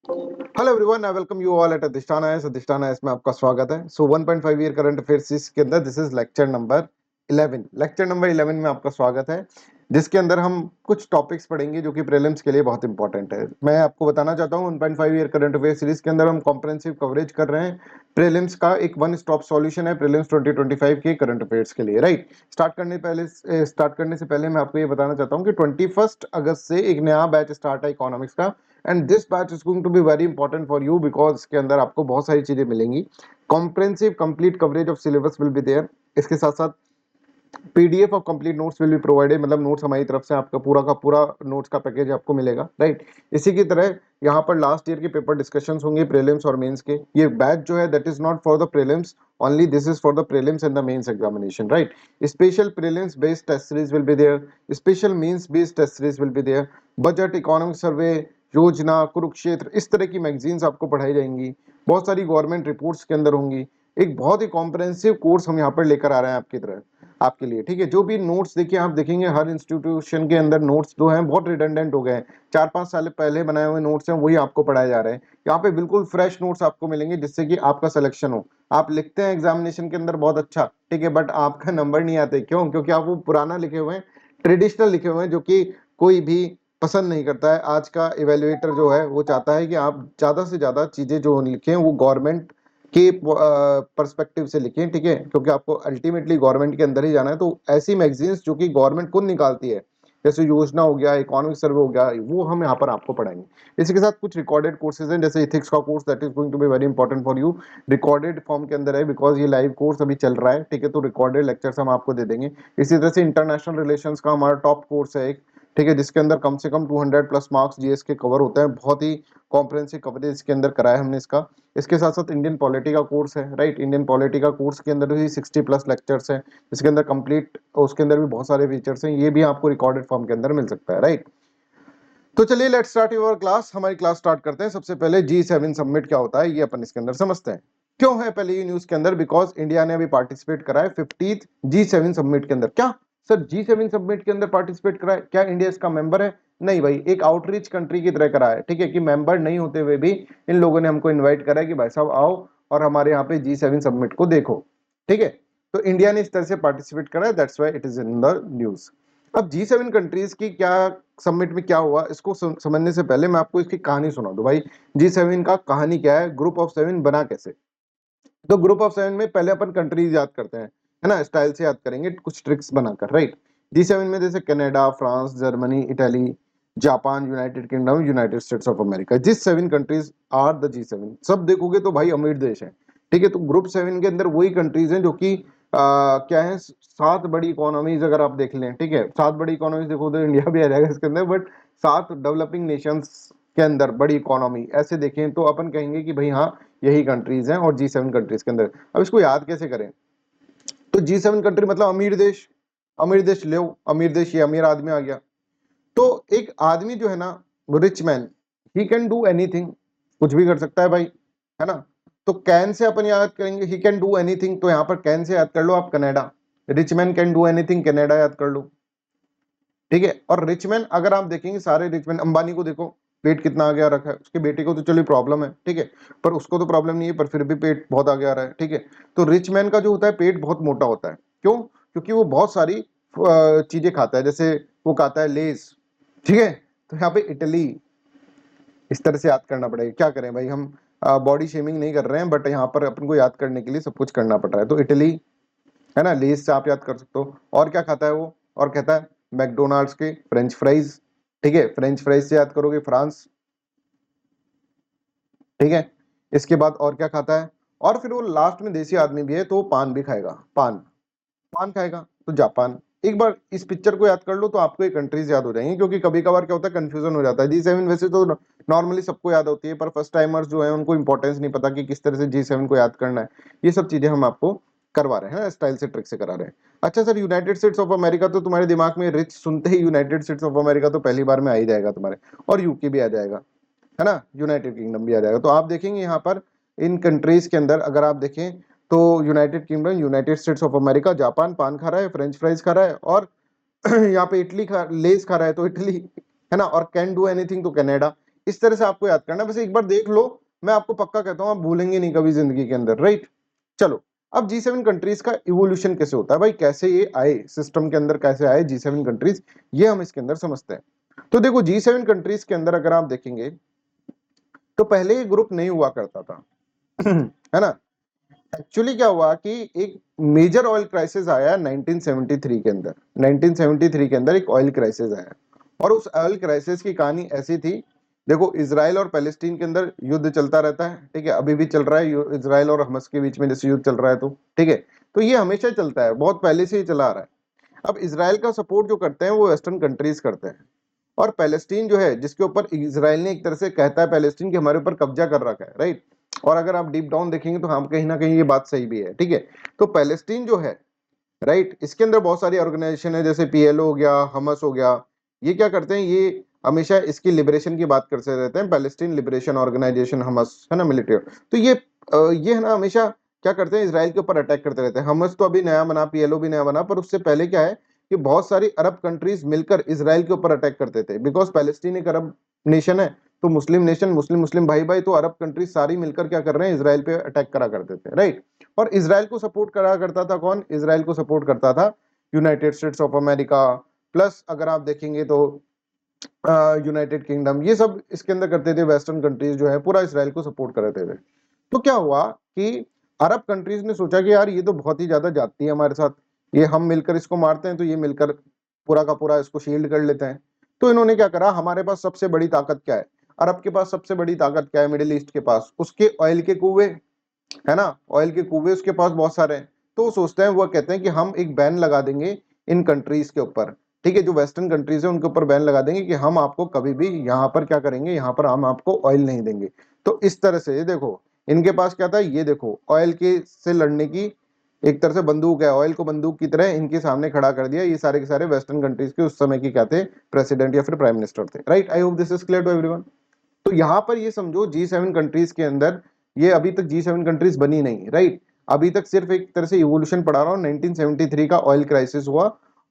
Hello everyone, I welcome you all at Adhishthana एस में आपका स्वागत है। सो 1.5 ईयर करंट अफेयर्स के अंदर this is lecture number 11। Lecture number 11 में आपका स्वागत है, जिसके अंदर हम कुछ टॉपिक्स पढ़ेंगे जो कि प्रीलिम्स के लिए बहुत इंपॉर्टेंट है। मैं आपको बताना चाहता हूँ 1.5 ईयर करंट अफेयर सीरीज के अंदर हम कॉम्प्रिहेंसिव कवरेज कर रहे हैं। प्रीलिम्स का एक वन स्टॉप सॉल्यूशन है प्रीलिम्स 2025 के करंट अफेयर्स के लिए, राइट। स्टार्ट करने से पहले मैं आपको ये बताना चाहता हूँ कि 21 अगस्त से एक नया बैच स्टार्ट है इकोनॉमिक्स का, and this batch is going to be very important for you because इसके अंदर आपको बहुत सारी चीजें मिलेंगी। Comprehensive complete coverage of syllabus will be there. इसके साथ साथ PDF of complete notes will be provided, मतलब नोट्स हमारी तरफ से आपका पूरा का पूरा नोट्स का पैकेज आपको मिलेगा, राइट। इसी की तरह यहाँ पर लास्ट ईयर के पेपर डिस्कशंस होंगे प्रीलिम्स और मेंस के। ये बैच जो है that is not for the prelims only, this is for the prelims and the mains examination, right. Special prelims based test series will be there, special mains based test series will be there, budget, economic survey, Yojana, Kurukshetra, इस तरह की magazines आपको पढ़ाई जाएंगी। बहुत सारी government reports के अंदर होंगी। एक बहुत ही कॉम्प्रिहेंसिव कोर्स हम यहाँ पर लेकर आ रहे हैं आपकी तरह, आपके लिए, ठीक है। जो भी नोट्स देखिए, आप देखेंगे हर इंस्टीट्यूशन के अंदर नोट्स जो हैं बहुत रिडंडेंट हो गए हैं। 4-5 साल पहले बनाए हुए नोट्स हैं वही आपको पढ़ाए जा रहे हैं। यहाँ पे बिल्कुल फ्रेश नोट्स आपको मिलेंगे जिससे कि आपका सिलेक्शन हो। आप लिखते हैं एग्जामिनेशन के अंदर बहुत अच्छा, ठीक है, बट आपका नंबर नहीं आते। क्यों? क्योंकि आप वो पुराना लिखे हुए हैं, ट्रेडिशनल लिखे हुए हैं, जो कि कोई भी पसंद नहीं करता है। आज का इवेल्युएटर जो है वो चाहता है कि आप ज्यादा से ज्यादा चीजें जो लिखें वो गवर्नमेंट के पर्सपेक्टिव से लिखें, ठीक है, क्योंकि आपको अल्टीमेटली गवर्नमेंट के अंदर ही जाना है। तो ऐसी मैगजीन्स जो कि गवर्नमेंट खुद निकालती है, जैसे योजना हो गया, इकोनॉमिक सर्वे हो गया, वो हम यहाँ पर आपको पढ़ाएंगे। इसी के साथ कुछ रिकॉर्डेड कोर्सेज हैं, जैसे इथिक्स का course that is going to be very important for you. Recorded form के अंदर है बिकॉज ये लाइव कोर्स अभी चल रहा है, ठीक है, तो रिकॉर्डेड लेक्चर्स हम आपको दे देंगे। इसी तरह से इंटरनेशनल रिलेशंस का हमारा टॉप कोर्स है एक, ठीक है, जिसके अंदर कम से कम 200 प्लस मार्क्स जीएस के कवर होते हैं। बहुत ही कॉम्प्रिहेंसिव कवरेज इसके अंदर कराया हमने इसका। इसके साथ साथ इंडियन पॉलिटी का कोर्स है, राइट। इंडियन पॉलिटी का कोर्स के अंदर भी 60 प्लस लेक्चर्स हैं, इसके अंदर कंप्लीट, उसके अंदर भी बहुत सारे फीचर्स हैं। ये भी आपको रिकॉर्डेड फॉर्म के अंदर मिल सकता है, राइट। तो चलिए लेट्स स्टार्ट योर क्लास। हमारी क्लास स्टार्ट करते हैं। सबसे पहले G7 समिट क्या होता है ये अपन इसके अंदर समझते हैं। क्यों है पहले ये न्यूज के अंदर? बिकॉज इंडिया ने अभी पार्टिसिपेट करा है 50th G7 समिट के अंदर। क्या सर G7 समिट के अंदर पार्टिसिपेट करा है? क्या इंडिया इसका मेंबर है? नहीं भाई, एक आउटरीच कंट्री की तरह करा है, ठीक है, कि मेंबर नहीं होते हुए भी इन लोगों ने हमको इन्वाइट करा है कि भाई साहब आओ और हमारे यहाँ पे G7 समिट को देखो, ठीक है। तो इंडिया ने इस तरह से पार्टिसिपेट करा है, that's why it is in the news. अब G7 कंट्रीज की क्या समिट में क्या हुआ, इसको समझने से पहले मैं आपको इसकी कहानी सुना दूं भाई। G7 का कहानी क्या है, ग्रुप ऑफ सेवन बना कैसे। तो ग्रुप ऑफ सेवन में पहले अपन कंट्रीज याद करते हैं, है ना, स्टाइल से याद करेंगे कुछ ट्रिक्स बनाकर, राइट। G7 में जैसे Canada, France, Germany, Italy, Japan, United kingdom, United States of America, जिस 7 कंट्रीज आर द G7। सब देखोगे तो भाई अमीर देश है, ठीक है। तो ग्रुप 7 के अंदर वही कंट्रीज हैं जो कि क्या है, 7 बड़ी इकोनॉमीज अगर आप देख लें, ठीक है, 7 बड़ी इकोनॉमीज देखो तो इंडिया भी आ जाएगा इसके अंदर, बट 7 डेवलपिंग नेशंस के अंदर बड़ी इकोनॉमी ऐसे देखें तो अपन कहेंगे कि भाई हाँ यही कंट्रीज हैं और G7 कंट्रीज के अंदर। अब इसको याद कैसे करें? तो G7 कंट्री मतलब अमीर देश। अमीर देश ले, अमीर देश, ये अमीर आदमी आ गया। तो एक आदमी जो है ना, rich man, he can do anything, कुछ भी कर सकता है भाई, है ना। तो कैन से अपन याद करेंगे ही कैन डू एनीथिंग, तो यहाँ पर कैन से याद कर लो आप Canada. Rich man can do anything, Canada याद कर लो, ठीक है। और रिच मैन अगर आप देखेंगे सारे रिच मैन, अंबानी को देखो पेट कितना आगे आ रखा है, उसके बेटे को तो चलिए प्रॉब्लम है, ठीक है, पर उसको तो प्रॉब्लम नहीं है, पर फिर भी पेट बहुत आगे आ रहा है, ठीक है। तो रिच मैन का जो होता है पेट बहुत मोटा होता है। क्यों? क्योंकि वो बहुत सारी चीजें खाता है, जैसे वो खाता है लेज, ठीक है। तो यहाँ पे इटली, इस तरह से याद करना पड़ेगा। क्या करें भाई, हम बॉडी शेमिंग नहीं कर रहे हैं, बट यहाँ पर अपन को याद करने के लिए सब कुछ करना पड़ रहा है। तो इटली, है ना, लेज से आप याद कर सकते हो। और क्या खाता है वो? और कहता है मैकडोनाल्ड्स के फ्रेंच फ्राइज, ठीक है, फ्रेंच फ्राइज से याद करोगे फ्रांस, ठीक है। इसके बाद और क्या खाता है? और फिर वो लास्ट में देसी आदमी भी है तो वो पान भी खाएगा, पान, पान खाएगा तो जापान। एक बार इस पिक्चर को याद कर लो तो आपको ये कंट्रीज याद हो जाएंगी, क्योंकि कभी कभार क्या होता है कंफ्यूजन हो जाता है। G7 वैसे तो नॉर्मली सबको याद होती है, पर फर्स्ट टाइमर्स जो है उनको इंपॉर्टेंस नहीं पता कि किस तरह से G7 को याद करना है। ये सब चीजें हम आपको करवा रहे हैं, स्टाइल से ट्रिक से करा रहे हैं। अच्छा sir, United States of America, तो तुम्हारे दिमाग में रिच सुनते ही यूनाइटेड स्टेट्स ऑफ अमेरिका तो पहली बार में आ ही जाएगा तुम्हारे, और यूके भी आ जाएगा, है ना, यूनाइटेड किंगडम भी आ जाएगा। तो आप देखेंगे यहाँ पर इन कंट्रीज के अंदर अगर आप देखें तो United kingdom, United States of America, Japan पान खा रहा है, फ्रेंच फ्राइज खा रहा है, और यहाँ पे इटली खा, लेज खा रहा है तो इटली, है ना, और कैन डू एनीथिंग तो कनाडा। इस तरह से आपको याद करना, बस एक बार देख लो, मैं आपको पक्का कहता हूं आप भूलेंगे नहीं कभी जिंदगी के अंदर, राइट। चलो, अब G7 कंट्रीज का इवोल्यूशन कैसे होता है भाई, कैसे ये आए सिस्टम के अंदर, कैसे आए G7 कंट्रीज, ये हम इसके अंदर समझते हैं। तो देखो G7 कंट्रीज के अंदर अगर आप देखेंगे तो पहले ये ग्रुप नहीं हुआ करता था है ना। एक्चुअली क्या हुआ कि एक मेजर ऑयल क्राइसिस आया 1973 के अंदर, 1973 के अंदर एक ऑयल क्राइसिस आया, और उस ऑयल क्राइसिस की कहानी ऐसी थी, देखो इजराइल और पैलेस्टीन के अंदर युद्ध चलता रहता है, ठीक है, अभी भी चल रहा है इजराइल और हमास के बीच में जैसे युद्ध चल रहा है, तो ठीक है, तो ये हमेशा चलता है, बहुत पहले से ही चला आ रहा है। अब इजराइल का सपोर्ट जो करते हैं वो वेस्टर्न कंट्रीज करते हैं, और पैलेस्टीन जो है जिसके ऊपर इजराइल ने एक तरह से कहता है पैलेस्टीन कि हमारे ऊपर कब्जा कर रखा है, राइट। और अगर आप डीप डाउन देखेंगे तो हम कहीं ना कहीं ये बात सही भी है, ठीक है। तो पैलेस्टीन जो है, राइट, इसके अंदर बहुत सारी ऑर्गेनाइजेशन है, जैसे पीएलओ हो गया, हमास हो गया, ये क्या करते हैं, ये हमेशा इसकी लिबरेशन की बात करते रहते हैं, पैलेस्टीन लिबरेशन ऑर्गेनाइजेशन हमास है ना, मिलिट्री। तो ये है ना हमेशा क्या करते हैं, इसराइल के ऊपर अटैक करते रहते हैं। हमास तो अभी नया बना, पीएलओ भी नया बना, पर उससे पहले क्या है कि बहुत सारी अरब कंट्रीज मिलकर इसराइल के ऊपर अटैक करते थे, बिकॉज पैलेस्टीन एक अरब नेशन है, तो मुस्लिम नेशन, मुस्लिम मुस्लिम भाई भाई, तो अरब कंट्रीज सारी मिलकर क्या कर रहे हैं, इसराइल पे अटैक करा करते थे, राइट। और इसराइल को सपोर्ट करा करता था कौन, इसराइल को सपोर्ट करता था United States of America, plus अगर आप देखेंगे तो यूनाइटेड किंगडम, ये सब इसके अंदर करते थे, वेस्टर्न कंट्रीज जो है पूरा इसराइल को सपोर्ट करते थे। तो क्या हुआ कि अरब कंट्रीज ने सोचा कि यार ये तो बहुत ही ज्यादा जाती है हमारे साथ, ये हम मिलकर इसको मारते हैं तो ये मिलकर पूरा का पूरा इसको शील्ड कर लेते हैं। तो इन्होंने क्या करा, हमारे पास सबसे बड़ी ताकत क्या है, अरब के पास सबसे बड़ी ताकत क्या है, मिडिल ईस्ट के पास उसके ऑयल के कुएं, है ना, ऑयल के कुएं उसके पास बहुत सारे हैं। तो वो सोचते हैं, वो कहते हैं कि हम एक बैन लगा देंगे इन कंट्रीज के ऊपर, ठीक है, जो वेस्टर्न कंट्रीज है उनके ऊपर बैन लगा देंगे कि हम आपको कभी भी यहाँ पर क्या करेंगे, यहाँ पर हम आपको ऑयल नहीं देंगे। तो इस तरह से ये देखो इनके पास क्या था, ये देखो ऑयल के से लड़ने की एक तरह से बंदूक है, ऑयल को बंदूक की तरह इनके सामने खड़ा कर दिया। ये सारे के सारे वेस्टर्न कंट्रीज के उस समय के क्या थे, प्रेसिडेंट या फिर प्राइम मिनिस्टर थे, right. I hope this is clear to everyone. तो यहाँ पर ये समझो G7 कंट्रीज के अंदर ये अभी तक G7 कंट्रीज बनी नहीं, राइट। अभी तक सिर्फ एक तरह से इवोल्यूशन पढ़ा रहा हूँ। 1973 का ऑयल क्राइसिस हुआ,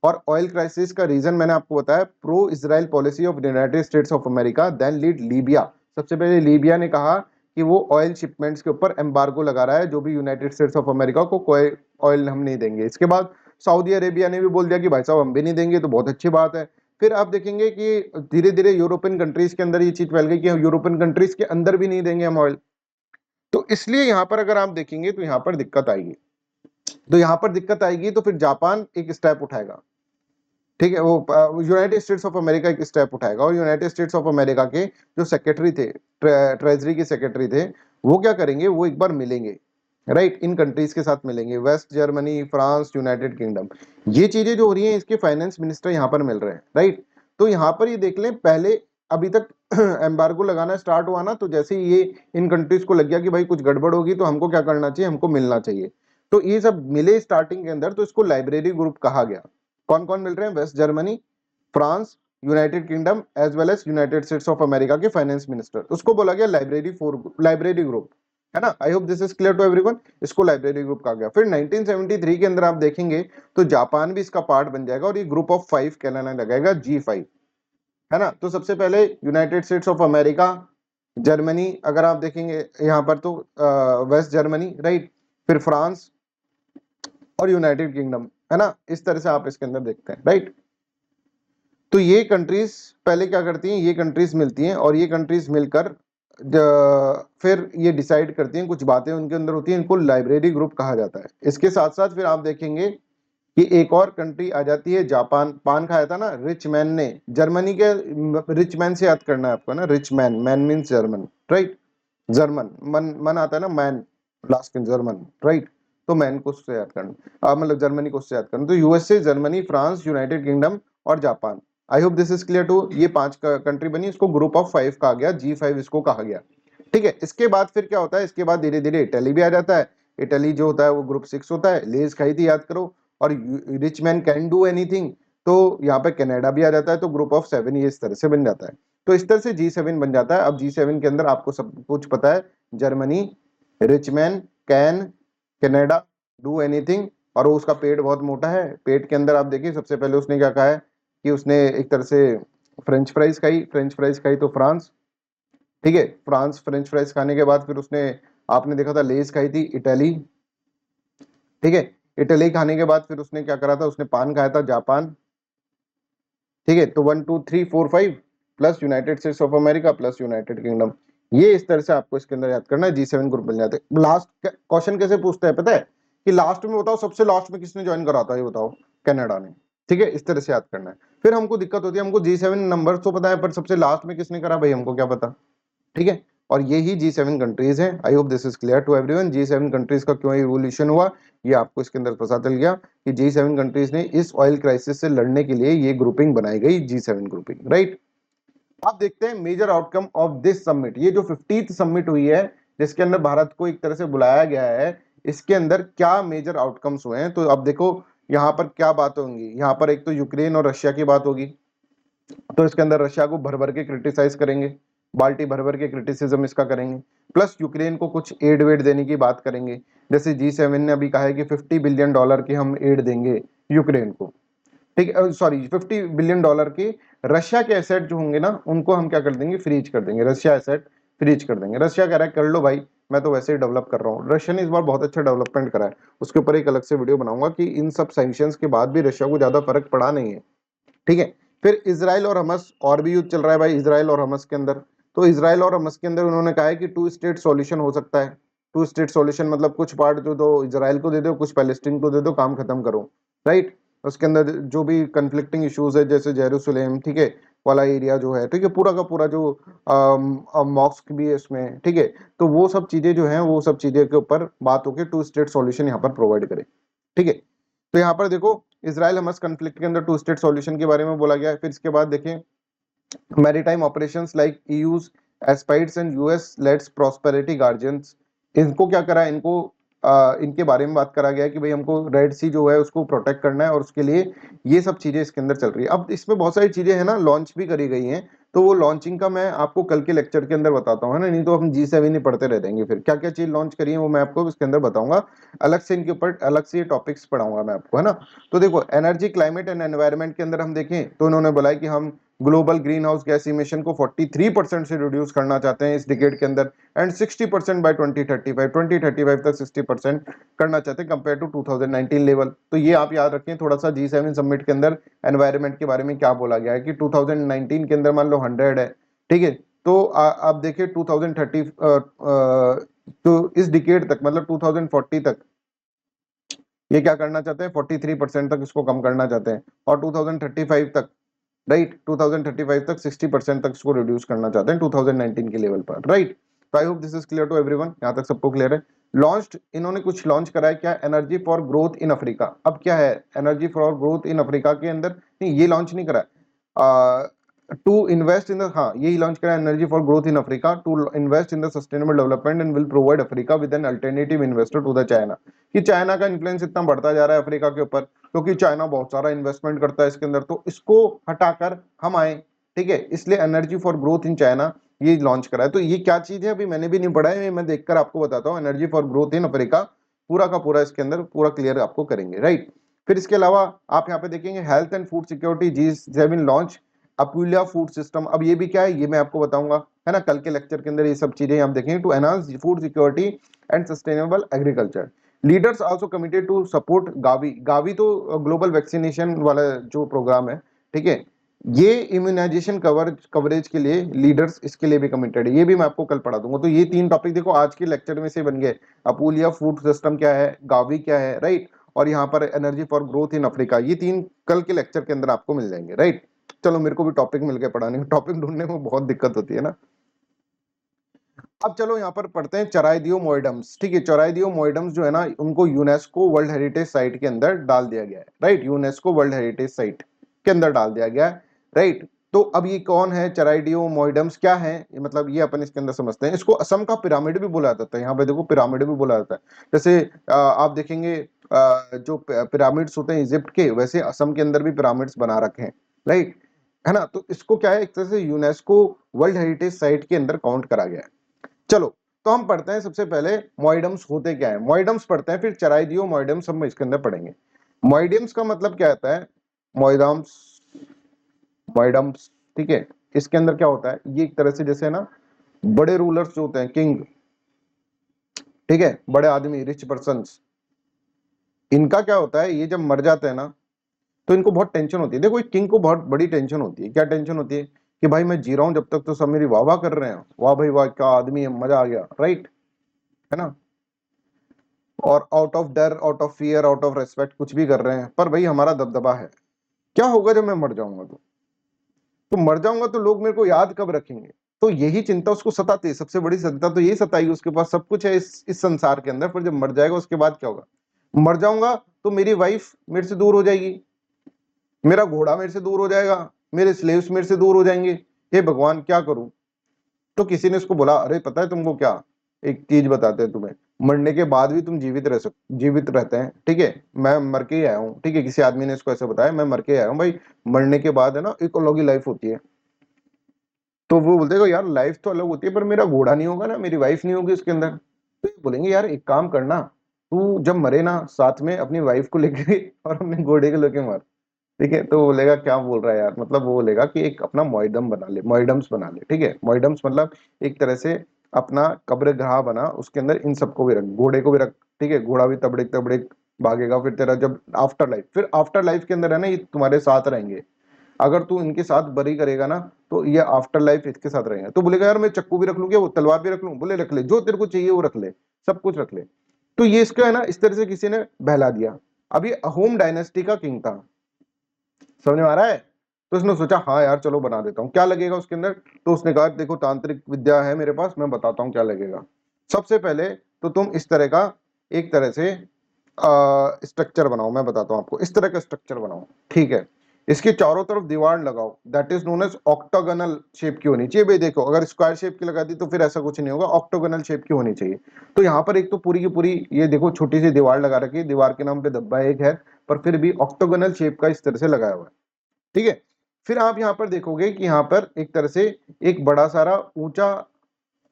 और ऑयल क्राइसिस का रीजन मैंने आपको बताया, pro Israel policy of United States of America, then lead Libya. सबसे पहले लीबिया ने कहा कि वो ऑयल शिपमेंट्स के ऊपर एम्बार्गो लगा रहा है, जो भी यूनाइटेड स्टेट्स ऑफ अमेरिका को कोई ऑयल हम नहीं देंगे। इसके बाद सऊदी अरेबिया ने भी बोल दिया कि भाई साहब हम भी नहीं देंगे, तो बहुत अच्छी बात है। फिर आप देखेंगे कि धीरे धीरे यूरोपियन कंट्रीज के अंदर ये चीज फैल गई कि यूरोपियन कंट्रीज के अंदर भी नहीं देंगे हम ऑयल। तो इसलिए यहाँ पर अगर आप देखेंगे तो यहाँ पर दिक्कत आएगी, तो यहाँ पर दिक्कत आएगी तो फिर जापान एक स्टेप उठाएगा, ठीक है, वो यूनाइटेड स्टेट्स ऑफ अमेरिका एक स्टेप उठाएगा, और यूनाइटेड स्टेट्स ऑफ अमेरिका के जो सेक्रेटरी थे, ट्रेजरी के सेक्रेटरी थे, वो क्या करेंगे, वो एक बार मिलेंगे, राइट, इन कंट्रीज के साथ मिलेंगे, West Germany, France, United Kingdom. ये चीजें जो हो रही हैं इसके फाइनेंस मिनिस्टर यहाँ पर मिल रहे हैं, राइट। तो यहाँ पर ये देख लें, पहले अभी तक एम्बार्गो लगाना स्टार्ट हुआ ना, तो जैसे ही ये इन कंट्रीज को लग गया कि भाई कुछ गड़बड़ होगी तो हमको क्या करना चाहिए, हमको मिलना चाहिए। तो ये सब मिले स्टार्टिंग के अंदर, तो इसको लाइब्रेरी ग्रुप कहा गया। कौन कौन मिल रहे हैं, West Germany, France, United Kingdom as well as United States of America के फाइनेंस मिनिस्टर, उसको बोला गया लाइब्रेरी ग्रुप, है ना। I hope this is clear to everyone. इसको लाइब्रेरी ग्रुप कहा गया। फिर 1973 के अंदर आप देखेंगे तो जापान भी इसका पार्ट बन जाएगा, और ये ग्रुप ऑफ 5 कहलाने लगेगा, G5, है ना। तो सबसे पहले United States of America, Germany, अगर आप देखेंगे यहाँ पर तो वेस्ट जर्मनी, राइट, फिर फ्रांस और यूनाइटेड किंगडम, है ना। इस तरह से आप इसके अंदर देखते हैं, राइट। तो ये कंट्रीज पहले क्या करती हैं, ये कंट्रीज मिलती हैं, और ये कंट्रीज मिलकर फिर ये डिसाइड करती हैं, कुछ बातें उनके अंदर होती हैं, इनको लाइब्रेरी ग्रुप कहा जाता है। इसके साथ साथ फिर आप देखेंगे कि एक और कंट्री आ जाती है, जापान। पान खाया था ना रिच मैन ने, जर्मनी के रिच मैन से याद करना है आपको ना, rich man, man means German, right. German, मन मन आता है ना, man last in German, right. तो मैन को उससे याद करना, मतलब जर्मनी को उससे याद करना। तो USA, Germany, France, United Kingdom और Japan. I hope this is clear to. ये 5 कंट्री बनी, इसको ग्रुप ऑफ 5 कहा गया, G5 इसको कहा गया, ठीक है। इसके बाद फिर क्या होता है, इसके बाद धीरे धीरे इटली भी आ जाता है। इटली जो होता है वो ग्रुप 6 होता है, लेज खाई थी याद करो, और rich man can do anything, तो यहाँ पे कनाडा भी आ जाता है, तो ग्रुप ऑफ 7 ये इस तरह से बन जाता है। तो इस तरह से G7 बन जाता है। अब G7 के अंदर आपको सब कुछ पता है, Germany, rich man can, Canada, do anything, और वो उसका पेट बहुत मोटा है। पेट के अंदर आप देखिए सबसे पहले उसने क्या कहा है कि उसने एक तरह से फ्रेंच फ्राइज खाई, फ्रेंच फ्राइज खाई तो फ्रांस, ठीक है, फ्रांस फ्रेंच फ्राइज खाने के बाद फिर उसने, आपने देखा था लेज खाई थी इटली, ठीक है, इटली खाने के बाद फिर उसने क्या करा था, उसने पान खाया था जापान, ठीक है। तो 1 2 3 4 5 plus United States of America plus United Kingdom, ये इस तरह से आपको इसके अंदर याद करना है, G7 ग्रुप बन जाते हैं। लास्ट क्वेश्चन कैसे पूछता है पता है, कि लास्ट में बताओ, सबसे लास्ट में किसने ज्वाइन करा था, ये बताओ, कनाडा ने, ठीक है, इस तरह से याद करना है। फिर हमको दिक्कत होती है, हमको G7 नंबर तो पता है, पर सबसे लास्ट में किसने करा भाई, हमको क्या पता, ठीक है। और ये ही G7 कंट्रीज हैं। I hope this is clear to everyone. G7 countries का क्यों इवोल्यूशन हुआ, ये आपको इसके अंदर पता चल गया कि G7 कंट्रीज ने इस ऑयल क्राइसिस से लड़ने के लिए ये ग्रुपिंग बनाई गई, G7 ग्रुपिंग, राइट। अब देखते हैं major outcome of this summit, ये जो 50th समिट हुई है, जिसके अंदर भारत को एक तरह से बुलाया गया है, इसके अंदर क्या मेजर आउटकम्स हुए हैं। तो अब देखो यहाँ पर क्या बात होंगी, यहाँ पर एक तो यूक्रेन और रशिया की बात होगी, तो इसके अंदर रशिया को भर भर के क्रिटिसाइज करेंगे, बाल्टी भर भर के क्रिटिसिज्म इसका करेंगे, प्लस यूक्रेन को कुछ एड वेड देने की बात करेंगे। जैसे G7 ने अभी कहा है कि $50 बिलियन की हम एड देंगे यूक्रेन को, ठीक है, सॉरी $50 बिलियन के रशिया के एसेट जो होंगे ना, उनको हम क्या कर देंगे, फ्रीज कर देंगे, रशिया एसेट फ्रीज कर देंगे। रशिया कह रहा है कर लो भाई, मैं तो वैसे ही डेवलप कर रहा हूँ। रशिया ने इस बार बहुत अच्छा डेवलपमेंट करा है, उसके ऊपर एक अलग से वीडियो बनाऊंगा कि इन सब सैंक्शंस के बाद भी रशिया को ज्यादा फर्क पड़ा नहीं है, ठीक है। फिर इसराइल और हमस, और भी युद्ध चल रहा है भाई इसराइल और हमस के अंदर। तो इसराइल और हमस के अंदर उन्होंने कहा है कि 2 स्टेट सॉल्यूशन हो सकता है। 2 स्टेट सॉल्यूशन मतलब कुछ पार्ट जो दो इसराइल को दे दो, कुछ पैलेस्टीन को दे दो, काम खत्म करो, राइट। उसके अंदर जो भी कंफ्लिक्टिंग इश्यूज है, जैसे जेरूसलेम, ठीक है, वाला एरिया जो है, ठीक है, पूरा का पूरा जो मॉस्क भी है इसमें, ठीक है, तो वो सब चीजें जो है, वो सब चीजें के ऊपर बात होकर 2 स्टेट सॉल्यूशन यहाँ पर प्रोवाइड करे, ठीक है। तो यहाँ पर देखो इसराइल हमास कन्फ्लिक्ट के अंदर 2 स्टेट सॉल्यूशन के बारे में बोला गया है। फिर इसके बाद देखें maritime operations like EU's Aspides and US let's prosperity guardians, इनको क्या करा, इनको इनके बारे में बात करा गया है कि भाई हमको रेड सी जो है उसको प्रोटेक्ट करना है, और उसके लिए ये सब चीजें इसके अंदर चल रही है। अब इसमें बहुत सारी चीजें हैं ना, लॉन्च भी करी गई हैं, तो वो लॉन्चिंग का मैं आपको कल के लेक्चर के अंदर बताता हूँ, है ना, नहीं तो हम G7 ही पढ़ते रह जाएंगे। फिर क्या क्या चीज लॉन्च करी है वो मैं आपको इसके अंदर बताऊंगा, अलग से इनके ऊपर अलग से ये टॉपिक्स पढ़ाऊंगा मैं आपको, है ना। तो देखो एनर्जी क्लाइमेट एंड एनवायरनमेंट के अंदर हम देखें तो उन्होंने बोला है कि हम global green house gas emission को 43% से रिड्यूस करना चाहते हैं इस डिकेड के अंदर, एंड 60% बाय 2035 तक 60% करना चाहते हैं कंपेयर टू 2019 लेवल। तो ये आप याद रखें थोड़ा सा, G7 समिट के अंदर एनवायरनमेंट के बारे में क्या बोला गया है कि 2019 के अंदर मान लो 100 है, ठीक है, तो आप देखिए 2030 तो इस डिकेड तक मतलब 2040 तक ये क्या करना चाहते हैं, 43% तक इसको कम करना चाहते हैं, और 2035 तक, राइट, 2035 तक 60% तक इसको रिड्यूस करना चाहते हैं 2019 के लेवल पर, राइट। तो I hope this is clear to everyone, यहाँ तक सबको क्लियर है। लॉन्च्ड, इन्होंने कुछ लॉन्च करा है, क्या, energy for growth in Africa. अब क्या है energy for growth in Africa के अंदर, नहीं ये लॉन्च नहीं करा, टू इन्वेस्ट इन द, हाँ यही लॉन्च करा, energy for growth in Africa to invest in the sustainable development and will provide Africa with an alternative investor to the China. कि चाइना का इन्फ्लुएंस इतना बढ़ता जा रहा है अफ्रीका के ऊपर, क्योंकि चाइना बहुत सारा इन्वेस्टमेंट करता है इसके अंदर, तो इसको हटाकर हम आए, ठीक है, इसलिए energy for growth in China ये लॉन्च करा है। तो ये क्या चीज है अभी मैंने भी नहीं पढ़ा है, मैं देखकर आपको बताता हूँ। Energy for growth in Africa पूरा का पूरा इसके अंदर पूरा क्लियर आपको करेंगे, राइट। फिर इसके अलावा आप यहाँ पे देखेंगे health and food security, G7 launch Apulia food system. अब ये भी क्या है ये मैं आपको बताऊंगा, है ना, कल के लेक्चर के अंदर ये सब चीजें आप देखेंगे। To enhance food security and sustainable agriculture, leaders also committed to support Gavi. Gavi तो ग्लोबल वैक्सीनेशन वाला जो प्रोग्राम है, ठीक है, ये इम्यूनाइजेशन कवरेज के लिए लीडर्स इसके लिए भी कमिटेड है, ये भी मैं आपको कल पढ़ा दूंगा। तो ये 3 टॉपिक देखो आज के लेक्चर में से बन गए, अपूलिया फूड सिस्टम क्या है, गावी क्या है, राइट, और यहाँ पर energy for growth in Africa, ये 3 कल के लेक्चर के अंदर आपको मिल जाएंगे, राइट। चलो मेरे को भी टॉपिक मिल गए पढ़ाने में, टॉपिक ढूंढने में बहुत दिक्कत होती है ना। अब चलो यहाँ पर पढ़ते हैं चराइदियो मोइडम्स, ठीक है, चराइदियो मोइडम्स जो है ना उनको यूनेस्को वर्ल्ड हेरिटेज साइट के अंदर डाल दिया गया है, right, UNESCO world heritage site के अंदर डाल दिया गया है, राइट। तो अब ये कौन है चराइडियो मोइडम्स, क्या है ये, मतलब ये अपन इसके अंदर समझते हैं। इसको असम का पिरामिड भी बोला जाता है, यहाँ पे देखो पिरामिड भी बोला जाता है। जैसे आप देखेंगे जो पिरामिड्स होते हैं इजिप्ट के, वैसे असम के अंदर भी पिरामिड्स बना रखे हैं, राइट, है ना। तो इसको क्या है एक तरह से यूनेस्को वर्ल्ड हेरिटेज साइट के अंदर काउंट करा गया है। चलो तो हम पढ़ते हैं सबसे पहले मॉइडम्स होते क्या है, मॉइडम्स पढ़ते हैं, फिर चराइदियो मॉइडम्स हम इसके अंदर पढ़ेंगे। मॉइडम्स का मतलब क्या होता है, मॉइडम्स, मॉइडम्स, ठीक है, इसके अंदर क्या होता है, ये एक तरह से जैसे ना बड़े रूलर्स जो होते हैं, किंग, ठीक है, बड़े आदमी, रिच पर्सन्स, इनका क्या होता है, ये जब मर जाते हैं ना तो इनको बहुत टेंशन होती है। देखो एक किंग को बहुत बड़ी टेंशन होती है। क्या टेंशन होती है कि भाई मैं जी रहा हूं जब तक तो सब मेरी वाह वाह कर रहे हैं, वाह भाई वाह क्या आदमी है, मजा आ गया, राइट, है ना, और आउट ऑफ डर, out of fear, out of respect कुछ भी कर रहे हैं, पर भाई हमारा दबदबा है। क्या होगा जब मैं मर जाऊंगा? तो मर जाऊंगा तो लोग मेरे को याद कब रखेंगे? तो यही चिंता उसको सताती है, सबसे बड़ी चिंता तो यही सताई, उसके पास सब कुछ है इस संसार के अंदर, पर जब मर जाएगा उसके बाद क्या होगा? मर जाऊंगा तो मेरी वाइफ मेरे से दूर हो जाएगी, मेरा घोड़ा मेरे से दूर हो जाएगा, मेरे स्लेव्स मेरे से दूर हो जाएंगे, हे भगवान क्या करूं? तो किसी ने उसको बोला, अरे पता है तुमको क्या, एक चीज बताते हैं तुम्हें, मरने के बाद भी तुम जीवित रहते हैं, ठीक है, मैं मर के ही आया हूँ, ठीक है, किसी आदमी ने इसको ऐसे बताया, मैं मर के आया हूँ भाई, मरने के बाद है ना एक अलग ही लाइफ होती है। तो वो बोलते हैं यार लाइफ तो अलग होती है, पर मेरा घोड़ा नहीं होगा ना, मेरी वाइफ नहीं होगी उसके अंदर। तो ये बोलेंगे यार एक काम करना, तू जब मरे ना साथ में अपनी वाइफ को लेके और अपने घोड़े को लेके मर, ठीक है। तो वो बोलेगा क्या बोल रहा है यार, मतलब वो बोलेगा कि एक अपना मोइडम बना ले, मोइडम्स बना ले, ठीक है, मोइडम्स मतलब एक तरह से अपना कब्रगाह बना, उसके अंदर इन सबको भी रख, घोड़े को भी रख, ठीक है, घोड़ा भी तबड़े तबड़े भागेगा, फिर तेरा जब आफ्टर लाइफ, फिर आफ्टर लाइफ के अंदर है ना ये तुम्हारे साथ रहेंगे, अगर तू इनके साथ बरी करेगा ना तो ये आफ्टर लाइफ इसके साथ रहेगा। तो बोलेगा यार मैं चक्कू भी रख लूं क्या, वो तलवार भी रख लूं? बोले रख ले, जो तेरे को चाहिए वो रख ले, सब कुछ रख ले। तो ये इसका है ना इस तरह से किसी ने बहला दिया। अब ये अहोम डायनेस्टी का किंग था, समझ में आ रहा है? तो उसने सोचा हाँ यार चलो बना देता हूँ, क्या लगेगा उसके अंदर? तो उसने कहा देखो तांत्रिक विद्या है मेरे पास, मैं बताता हूँ क्या लगेगा। सबसे पहले तो तुम इस तरह का एक तरह से स्ट्रक्चर बनाओ, मैं बताता हूँ आपको, इस तरह का स्ट्रक्चर बनाओ, ठीक है, इसके चारों तरफ दीवार लगाओ, that is known as octagonal shape की होनी चाहिए। भाई देखो अगर स्क्वायर शेप की लगा दी तो फिर ऐसा कुछ नहीं होगा, ऑक्टागोनल शेप की होनी चाहिए। तो यहाँ पर एक तो पूरी की पूरी ये देखो छोटी सी दीवार लगा रखी है, दीवार के नाम पे धब्बा एक है, पर फिर भी ऑक्टागोनल शेप का इस तरह से लगाया हुआ है, ठीक है। फिर आप यहाँ पर देखोगे कि यहाँ पर एक तरह से एक बड़ा सारा ऊंचा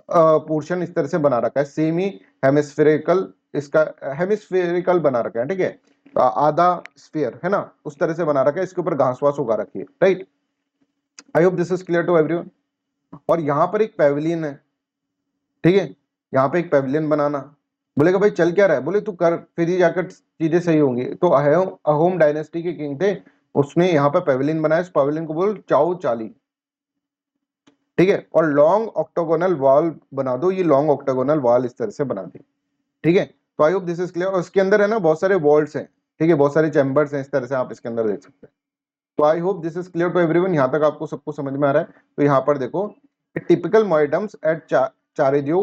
पोर्शन इस तरह से बना रखा है, सेमी हेमिस्फेरिकल, इसका हेमिस्फेरिकल बना रखा है, ठीक है, आधा स्फीयर है ना, उस तरह से बना रखा है, इसके ऊपर घास वास उगा रखी है, right. I hope this is clear to everyone. और यहाँ पर एक पेविलियन है, ठीक है, यहाँ पे एक पेविलियन बनाना। बोलेगा भाई चल क्या रहा है? बोले तू कर, फिर ही जाकर चीजें सही होंगी। तो अहोम डायनेस्टी के किंग थे, उसने यहाँ पर पेविलियन बनाया, इस पेविलियन को बोल चाओ चाली, ठीक है, और लॉन्ग ऑक्टागोनल वॉल बना दो, ये लॉन्ग ऑक्टागोनल वॉल इस तरह से बना दी, ठीक है। तो I hope this is clear. और इसके अंदर है ना बहुत सारे वॉल्स हैं, ठीक है, बहुत सारे चैम्बर्स हैं, इस तरह से आप इसके अंदर देख सकते हैं। तो I hope this is clear to everyone, यहाँ तक आपको सबको समझ में आ रहा है? तो यहाँ पर देखो typical moidams at Charaideo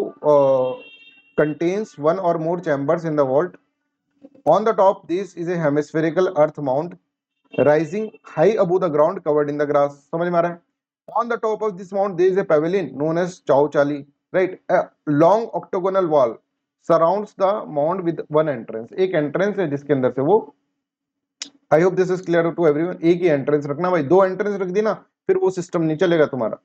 contains one or more chambers in the vault. On the top, this is a hemispherical earth mound rising high above the ground, covered in the grass. समझ में आ रहा है? On the top of this mound, there is a pavilion known as Chow Chali. Right, a long octagonal wall surrounds the mound with one entrance. एक entrance है जिसके अंदर से वो, I hope this is clear to everyone, एक ही entrance रखना भाई, दो एंट्रेंस रख दी ना फिर वो सिस्टम नहीं चलेगा तुम्हारा।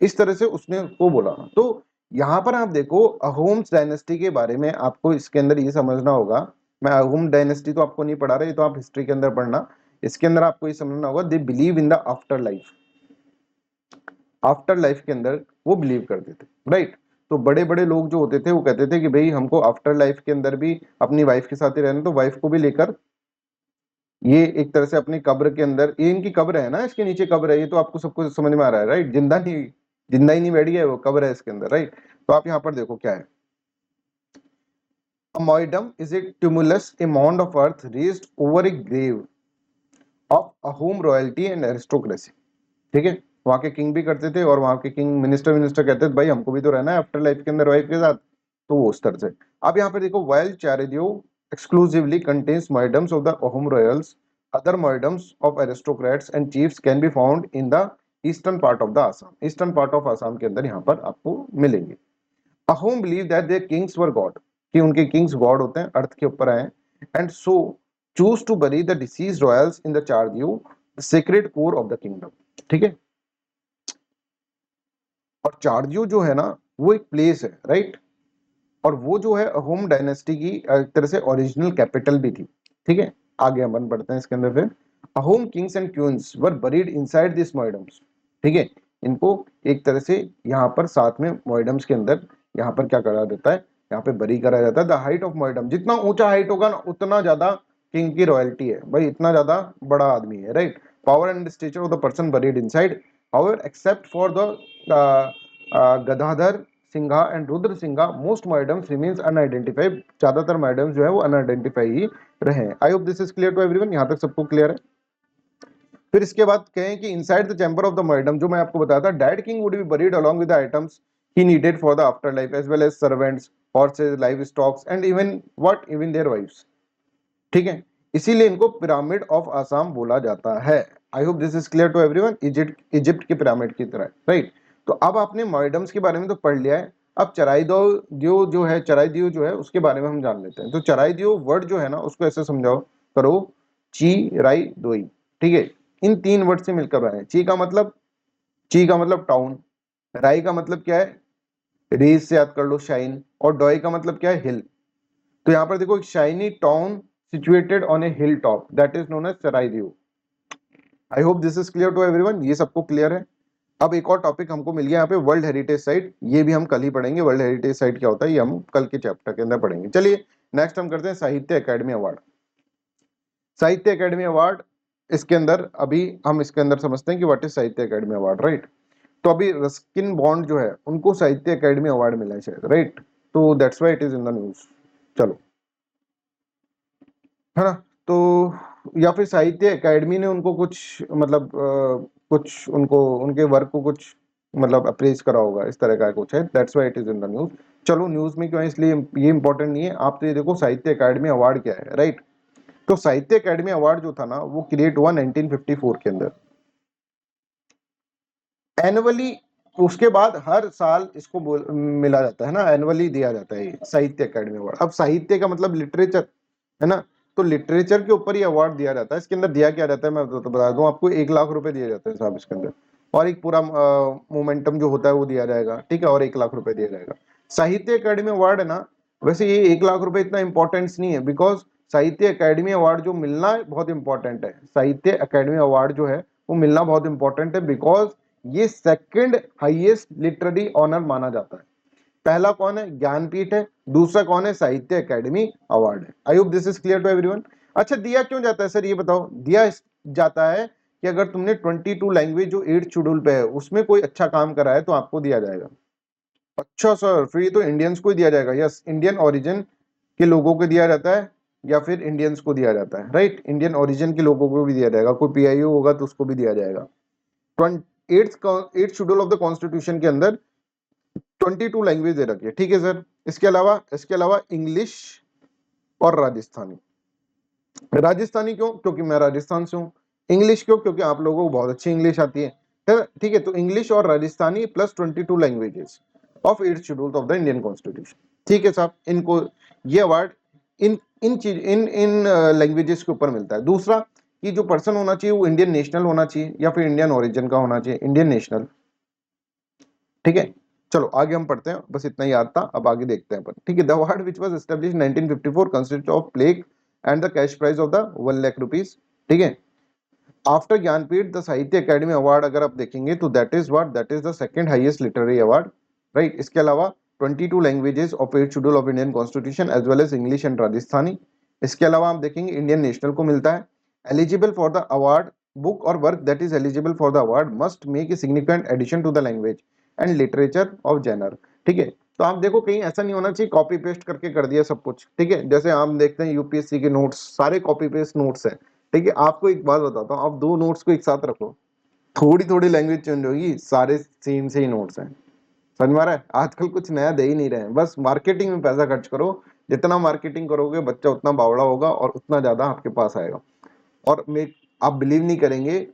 इस तरह से उसने वो बोला। तो यहाँ पर आप देखो अहोम्स डायनेस्टी के बारे में आपको इसके अंदर ये समझना होगा, मैं अहोम डायनेस्टी तो आपको नहीं पढ़ा रहा, ये तो आप हिस्ट्री के अंदर पढ़ना, इसके अंदर आपको ये समझना होगा, they believe in the after life, after life के अंदर वो बिलीव करते थे, राइट। तो बड़े बड़े लोग जो होते थे वो कहते थे कि भाई हमको आफ्टर लाइफ के अंदर भी अपनी वाइफ के साथ ही रहना, तो वाइफ को भी लेकर ये एक तरह से अपनी कब्र के अंदर, ये इनकी कब्र है ना, इसके नीचे कब्र है, ये तो आपको सबको समझ में आ रहा है, राइट, जिंदा नहीं, जिंदा ही नहीं बैठ गया है वो, कब्र है इसके अंदर, राइट। तो आप यहाँ पर देखो क्या है, a moidum is a tumulus, a mound of earth raised over a grave of Ahom royalty and aristocracy, ठीक है। वहां के किंग भी करते थे, और वहां के किंग मिनिस्टर मिनिस्टर कहते थे भाई हमको भी तो रहना है आफ्टर लाइफ के अंदर वाइफ के साथ, तो वो उस तरह से। अब यहाँ पे देखो wild चैरिडियो exclusively contains moidums of the Ahom royals, other moidums of aristocrats and chiefs can be found in the eastern part of the Assam, eastern part of Assam के अंदर यहाँ पर आपको मिलेंगे। Ahom believe that their kings were god, कि उनके Kings God होते हैं, अर्थ के ऊपर आए, and so choose to bury the deceased royals in the Charaideo, the secret core of the kingdom, ठीक है। और चारदियो जो है ना वो एक प्लेस है, राइट, और वो जो है अहोम डायनेस्टी की एक तरह से ओरिजिनल कैपिटल भी थी, ठीक है। आगे हम बढ़ते हैं इसके अंदर। फिर Ahom kings and queens were buried inside this moidams, ठीक है, इनको एक तरह से यहाँ पर साथ में मोइडम्स के अंदर यहाँ पर क्या करा देता है, यहाँ पे बरी करा जाता है। द हाइट ऑफ मोइडम, जितना ऊंचा हाइट होगा ना उतना ज्यादा किंग की रॉयल्टी है भाई, इतना ज्यादा बड़ा आदमी है, right. Power and stature of the person buried inside, however except for the Gadadhar Singha and Rudra Singha most moidams remains unidentified, ज्यादातर मोइडम्स जो है वो अनआइडेंटिफाई ही रहे। I hope this is clear to everyone, यहाँ तक सबको क्लियर है। फिर इसके बाद कहें कि inside the chamber of the moidam, जो मैं आपको बताया था, dead king would be buried along with the items he needed for the afterlife as well as servants, horses, livestock and even their wives, ठीक है। इसीलिए इनको पिरामिड ऑफ आसाम बोला जाता है। I hope this is clear to everyone, Egypt की pyramid की तरह, राइट। तो अब आपने मॉइडम्स के बारे में तो पढ़ लिया है, अब चराइदियो जो है, चराइदियो जो है उसके बारे में हम जान लेते हैं। तो चराइदियो वर्ड जो है ना उसको ऐसे समझाओ करो, ची राई दोई, ठीक है। इन तीन वर्ड से मिलकर बना है। ची का मतलब टाउन, राई का मतलब क्या है, रेज से याद कर लो शाइन, और डॉय का मतलब क्या है, हिल। तो यहाँ पर देखो, एक shiny town situated on a hill top, that is known as Charaideo. I hope this is clear to everyone, ये सबको क्लियर है। अब एक और टॉपिक हमको मिल गया यहाँ पे, वर्ल्ड हेरिटेज साइट, ये भी हम कल ही पढ़ेंगे। वर्ल्ड हेरिटेज साइट क्या होता है ये हम कल के चैप्टर के अंदर पढ़ेंगे। चलिए नेक्स्ट हम करते हैं साहित्य अकेडमी अवार्ड। साहित्य अकेडमी अवार्ड, इसके अंदर अभी हम इसके अंदर समझते हैं कि व्हाट इज साहित्य अकेडमी अवार्ड, राइट। तो अभी रस्किन बॉन्ड जो है उनको साहित्य अकेडमी अवार्ड मिला है शायद, राइट। तो that's why it is in the news, चलो, है ना। तो या फिर साहित्य अकेडमी ने उनको कुछ मतलब कुछ उनको उनके वर्क को कुछ मतलब अप्रेज करा होगा, इस तरह का कुछ है, that's why it is in the news. चलो न्यूज में क्यों है, इसलिए ये इंपॉर्टेंट नहीं है। आप तो ये देखो साहित्य अकेडमी अवार्ड क्या है, राइट। तो साहित्य अकेडमी अवार्ड जो था ना वो क्रिएट हुआ 1954 के अंदर एनुअली। उसके बाद हर साल इसको मिला जाता है ना, एनुअली दिया जाता है ये साहित्य अकेडमी अवार्ड। अब साहित्य का मतलब लिटरेचर है ना, तो लिटरेचर के ऊपर ये अवार्ड दिया जाता है। इसके अंदर दिया क्या जाता है मैं तो बता दूं आपको, 1 लाख रुपए दिए जाते हैं साहब इसके अंदर, और एक पूरा मोमेंटम जो होता है वो दिया जाएगा, ठीक है, और 1 लाख रुपए दिया जाएगा। साहित्य अकेडमी अवार्ड है ना, वैसे ये 1 लाख रुपए इतना इंपॉर्टेंस नहीं है, बिकॉज साहित्य अकेडमी अवार्ड जो मिलना बहुत इंपॉर्टेंट है। साहित्य अकेडमी अवार्ड जो है वो मिलना बहुत इंपॉर्टेंट है, बिकॉज ये सेकंड हाईएस्ट लिटरेरी ऑनर माना जाता है। पहला कौन है, ज्ञानपीठ है, दूसरा कौन है, साहित्य अकेडमी अवार्ड है। I hope this is clear to everyone. अच्छा, दिया क्यों जाता है सर ये बताओ। दिया जाता है कि अगर तुमने 22 लैंग्वेज जो 8 शेड्यूल पे है उसमें कोई अच्छा काम करा है तो आपको दिया जाएगा। अच्छा सर, फिर ये तो इंडियंस को ही दिया जाएगा। यस, इंडियन ओरिजिन के लोगों को दिया जाता है या फिर इंडियंस को दिया जाता है, राइट। इंडियन ओरिजिन के लोगों को भी दिया जाएगा, कोई पीआईओ होगा तो उसको भी दिया जाएगा। 8th schedule of the constitution के अंदर 22 लैंग्वेज दे रखी है, ठीक है सर। इसके अलावा इंग्लिश और राजस्थानी। राजस्थानी क्यों, क्योंकि मैं राजस्थान से हूँ। इंग्लिश क्यों, क्योंकि आप लोगों को बहुत अच्छी इंग्लिश आती है, ठीक है। तो इंग्लिश और Rajasthani plus 22 languages of 8th schedule of the Indian constitution, ठीक है साहब। इनको ये अवार्ड इन लैंग्वेजेस के ऊपर मिलता है। दूसरा कि जो पर्सन होना चाहिए वो इंडियन नेशनल होना चाहिए या फिर इंडियन ओरिजिन का होना चाहिए, इंडियन नेशनल, ठीक है। चलो आगे हम पढ़ते हैं, बस इतना याद था, अब आगे देखते हैं अपन, ठीक है। The award which was established 1954 consist of plaque and the cash prize of the 1 lakh rupees, ठीक है। After Jnanpith the Sahitya Academy award अगर आप देखेंगे तो that is the second highest literary award, right. इसके अलावा 22 languages of 8th schedule of Indian constitution as well as English and Rajasthani. इसके अलावा आप देखेंगे इंडियन नेशनल को मिलता है। Eligible for the award book और work that is eligible for the award must make a significant addition to the language and literature of genre, ठीक है। तो आप देखो कहीं ऐसा नहीं होना चाहिए कॉपी पेस्ट करके कर दिया सब कुछ, ठीक है। जैसे हम देखते हैं यूपीएससी के नोट्स सारे कॉपी पेस्ट नोट्स है, ठीक है। आपको एक बात बताता हूँ, आप 2 नोट्स को एक साथ रखो, थोड़ी थोड़ी लैंग्वेज चेंज होगी, सारे सेम से ही नोट्स हैं। समझ में आ रहा है, आजकल कुछ नया दे ही नहीं रहे हैं, बस मार्केटिंग में पैसा खर्च करो। जितना मार्केटिंग करोगे बच्चा उतना बावड़ा होगा और उतना ज्यादा आपके पास आएगा। और मैं आप बिलीव नहीं करेंगे,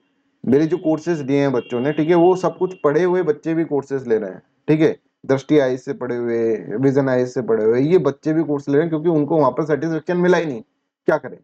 मेरे जो कोर्सेज दिए हैं बच्चों ने, ठीक है, वो सब कुछ पढ़े हुए बच्चे भी कोर्सेज ले रहे हैं, ठीक है। दृष्टि आइज से पढ़े हुए, विजन आइज से पढ़े हुए ये बच्चे भी कोर्स ले रहे हैं, क्योंकि उनको वहां पर सेटिस्फेक्शन मिला ही नहीं, क्या करें,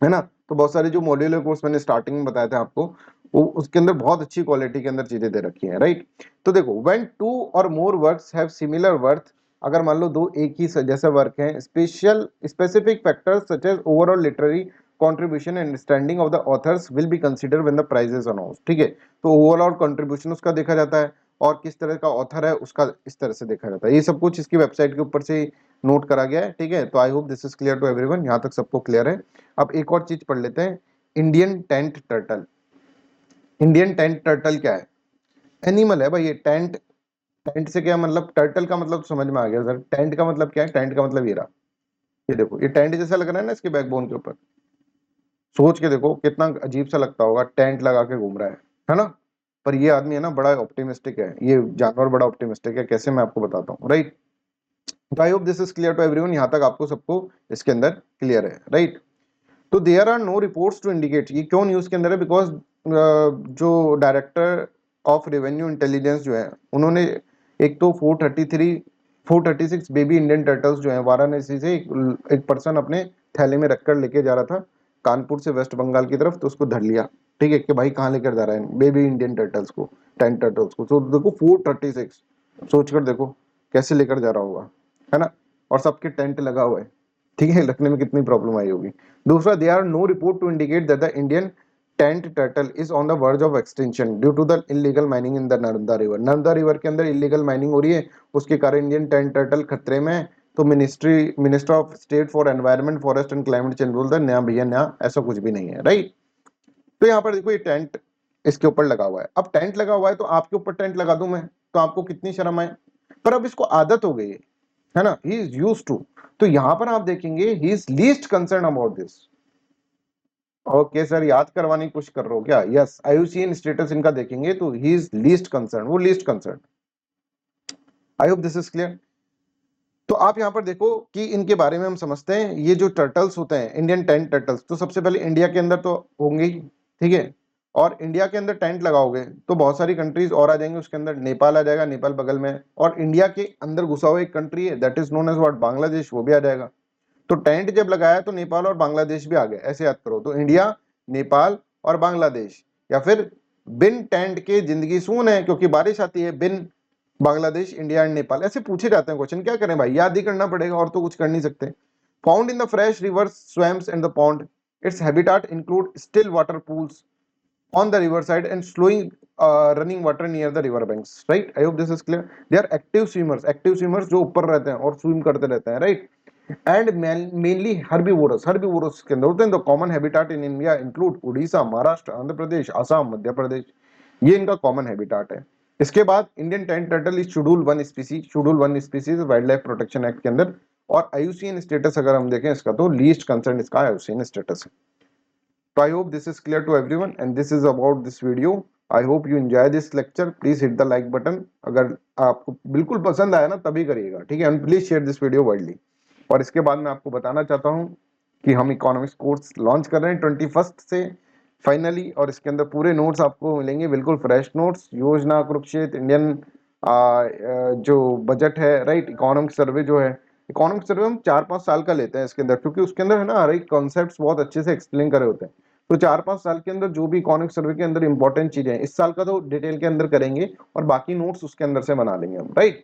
है ना। तो बहुत सारे जो मॉड्यूलर कोर्स मैंने स्टार्टिंग में बताया था आपको, वो उसके अंदर बहुत अच्छी क्वालिटी के अंदर चीजें दे रखी हैं, राइट। तो देखो, व्हेन 2 और more works have similar worth, अगर मान लो 2 एक ही जैसे वर्क हैं, special specific factors such as overall literary contribution and understanding of the authors will be consider when the prize is announced. ठीक है, तो ओवरऑल कंट्रीब्यूशन उसका देखा जाता है और किस तरह का ऑथर है उसका इस तरह से देखा जाता है। ये सब कुछ इसकी वेबसाइट के ऊपर से नोट करा गया है। ठीक है, तो I hope this is clear to everyone, यहाँ तक सबको क्लियर है। अब एक और चीज पढ़ लेते हैं, Indian tent turtle. Indian tent turtle क्या है? एनिमल है भाई ये। टेंट, टेंट से क्या मतलब, टर्टल का मतलब समझ में आ गया सर। टेंट का मतलब क्या है? टेंट का मतलब ये रहा, ये देखो, ये टेंट जैसा लग रहा है ना इसके बैकबोन के ऊपर। सोच के देखो कितना अजीब सा लगता होगा, टेंट लगा के घूम रहा है ना। पर ये आदमी है ना बड़ा ऑप्टिमिस्टिक है, ये जानवर बड़ा ऑप्टिमिस्टिक है। कैसे, मैं आपको बताता हूँ, राइट। तो I hope this is clear to everyone, यहाँ तक आपको सबको इसके अंदर क्लियर है, राइट। तो there are no reports to indicate, ये क्यों न्यूज के अंदर है? बिकॉज जो डायरेक्टर ऑफ रेवेन्यू इंटेलिजेंस जो है, उन्होंने एक तो 436 बेबी इंडियन टर्टल्स जो है वाराणसी से एक पर्सन अपने थैले में रखकर लेके जा रहा था कानपुर से वेस्ट बंगाल की तरफ, तो उसको धर लिया। ठीक है, कि भाई कहाँ लेकर जा रहा है बेबी इंडियन टर्टल्स को, 10 टर्टल्स को। तो देखो 436, सोचकर देखो कैसे लेकर जा रहा होगा, है ना। और सबके टेंट लगा हुआ है। ठीक है, रखने में कितनी प्रॉब्लम आई होगी। दूसरा, they are no report to indicate that the Indian tent turtle is on the verge of extension due to the illegal mining in the Narmada river. Narmada river के अंदर इलीगल माइनिंग हो रही है, उसके कारण इंडियन टेंट टर्टल खतरे में है। तो minister of state for environment forest and climate change बोलता है नया भैया नया, ऐसा कुछ भी नहीं है, राइट। तो यहाँ पर देखो ये टेंट इसके ऊपर लगा हुआ है। अब टेंट लगा हुआ है तो आपके ऊपर टेंट लगा दूं मैं, तो आपको कितनी शर्म आए। पर अब इसको आदत हो गई है ना, ही इज यूज्ड टू। तो यहां पर आप देखेंगे he is least concern about this. Okay sir, याद करवाने की कोशिश कर रहे हो क्या? यस, आईयूसीएन स्टेटस इनका देखेंगे तो ही इज लीस्ट कंसर्न, वो least concern. I hope this is clear. तो आप यहाँ पर देखो कि इनके बारे में हम समझते हैं। ये जो टर्टल्स होते हैं इंडियन टेंट टर्टल्स, तो सबसे पहले इंडिया के अंदर तो होंगे ही, ठीक है। और इंडिया के अंदर टेंट लगाओगे तो बहुत सारी कंट्रीज और आ जाएंगे, उसके अंदर नेपाल आ जाएगा, नेपाल बगल में। और इंडिया के अंदर घुसा हुआ एक कंट्री है that is known as what, Bangladesh, वो भी आ जाएगा। तो टेंट जब लगाया तो नेपाल और बांग्लादेश भी आ गए, ऐसे याद करो। तो इंडिया, नेपाल और बांग्लादेश, या फिर बिन टेंट के जिंदगी सून है, क्योंकि बारिश आती है। बिन बांग्लादेश, इंडिया एंड नेपाल, ऐसे पूछे जाते हैं क्वेश्चन। क्या करें भाई, याद ही करना पड़ेगा, और तो कुछ कर नहीं सकते। Found in the fresh reverse, swamps and the pond. It's habitat include still water pools on the river side and slowing running water near the river banks, right? I hope this is clear. They are active swimmers जो ऊपर रहते हैं और swim करते रहते हैं, right? And mainly herbivores के अंदर होते हैं। तो common habitat in India include Orissa, Maharashtra, Andhra Pradesh, Assam, Madhya Pradesh, ये इनका कॉमन हैबिटाट है। इसके बाद Indian tent turtle is schedule one species wildlife protection act के अंदर। और आईयूसीएन स्टेटस अगर हम देखें इसका, तो लीस्ट कंसर्न इसका आईयूसीएन स्टेटस है। So I hope this is clear to everyone and this is about this video. I hope you enjoy this lecture. Please hit the like button. अगर आपको बिल्कुल पसंद आया ना तभी करिएगा, ठीक है। And please share this video widely. और इसके बाद मैं आपको बताना चाहता हूँ कि हम इकोनॉमिक्स कोर्स लॉन्च कर रहे हैं 21 से फाइनली। और इसके अंदर पूरे नोट्स आपको मिलेंगे, बिल्कुल फ्रेश नोट्स। योजना, कुरुक्षेत्र, इंडियन जो बजट है, राइट, इकोनॉमिक सर्वे जो है, इकोनॉमिक सर्वे हम 4-5 साल का लेते हैं इसके अंदर, क्योंकि उसके अंदर है ना हर एक कॉन्सेप्ट बहुत अच्छे से एक्सप्लेन करे होते हैं। तो 4-5 साल के अंदर जो भी इकोनॉमिक सर्वे के अंदर इंपॉर्टेंट चीजें हैं, इस साल का तो डिटेल के अंदर करेंगे और बाकी नोट्स उसके अंदर से बना लेंगे हम, राइट।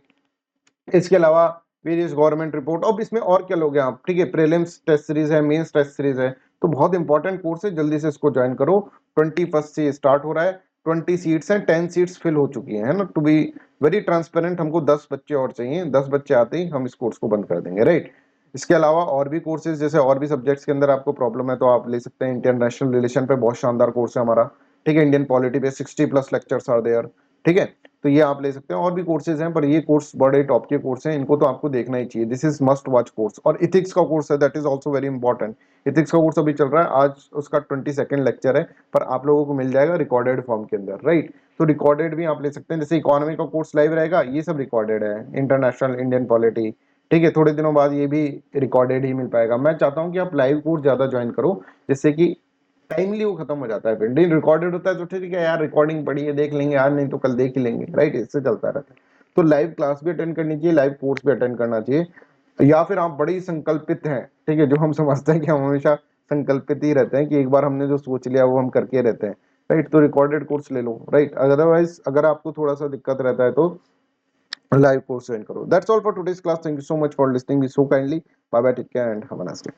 इसके अलावा वेरियस गवर्नमेंट रिपोर्ट, अब इसमें और क्या लोगे आप, ठीक है। प्रीलिम्स टेस्ट सीरीज है, मेंस टेस्ट सीरीज है, तो बहुत इंपॉर्टेंट कोर्स है, जल्दी से इसको ज्वाइन करो। 21 से स्टार्ट हो रहा है। 20 सीट्स हैं, 10 सीट्स फिल हो चुकी है ना। टू बी वेरी ट्रांसपेरेंट, हमको 10 बच्चे और चाहिए। 10 बच्चे आते ही हम इस कोर्स को बंद कर देंगे, राइट। इसके अलावा और भी कोर्सेज, जैसे और भी सब्जेक्ट्स के अंदर आपको प्रॉब्लम है तो आप ले सकते हैं। इंटरनेशनल रिलेशन पे बहुत शानदार कोर्स है हमारा, ठीक है। इंडियन पॉलिटी पे 60+ लेक्चर्स आर देयर, ठीक है। तो ये आप ले सकते हैं। और भी कोर्सेज हैं, पर ये कोर्स बड़े टॉप के कोर्स हैं, इनको तो आपको देखना ही चाहिए। This is must watch course. और इथिक्स का कोर्स है, that is also very important. Ethics का कोर्स अभी चल रहा है, आज उसका 22nd लेक्चर है, पर आप लोगों को मिल जाएगा रिकॉर्डेड फॉर्म के अंदर, राइट। तो रिकॉर्डेड भी आप ले सकते हैं। जैसे इकोनॉमी का कोर्स लाइव रहेगा, ये सब रिकॉर्डेड है। इंटरनेशनल, इंडियन पॉलिटी, ठीक है, थोड़े दिनों बाद ये भी रिकॉर्डेड ही मिल पाएगा। मैं चाहता हूँ कि आप लाइव कोर्स ज्यादा ज्वाइन करो, जिससे कि टाइमली वो खत्म हो जाता है। फिर दिन रिकॉर्डेड होता है तो ठीक है यार, रिकॉर्डिंग पड़ी है देख लेंगे यार, नहीं तो कल देख ही लेंगे, राइट। इससे चलता रहता है। तो लाइव क्लास भी अटेंड करनी चाहिए, लाइव कोर्स भी अटेंड करना चाहिए। या फिर आप बड़े ही संकल्पित हैं, ठीक है, जो हम समझते हैं कि हम हमेशा संकल्पित ही रहते हैं, कि एक बार हमने जो सोच लिया वो हम करके रहते हैं, राइट। तो रिकॉर्डेड कोर्स ले लो, राइट। अदरवाइज अगर आपको थोड़ा सा दिक्कत रहता है तो लाइव कोर्स ज्वाइन करो। That's all for today's class. Thank you so much for listening me so kindly. Bye bye, take care and have a nice day.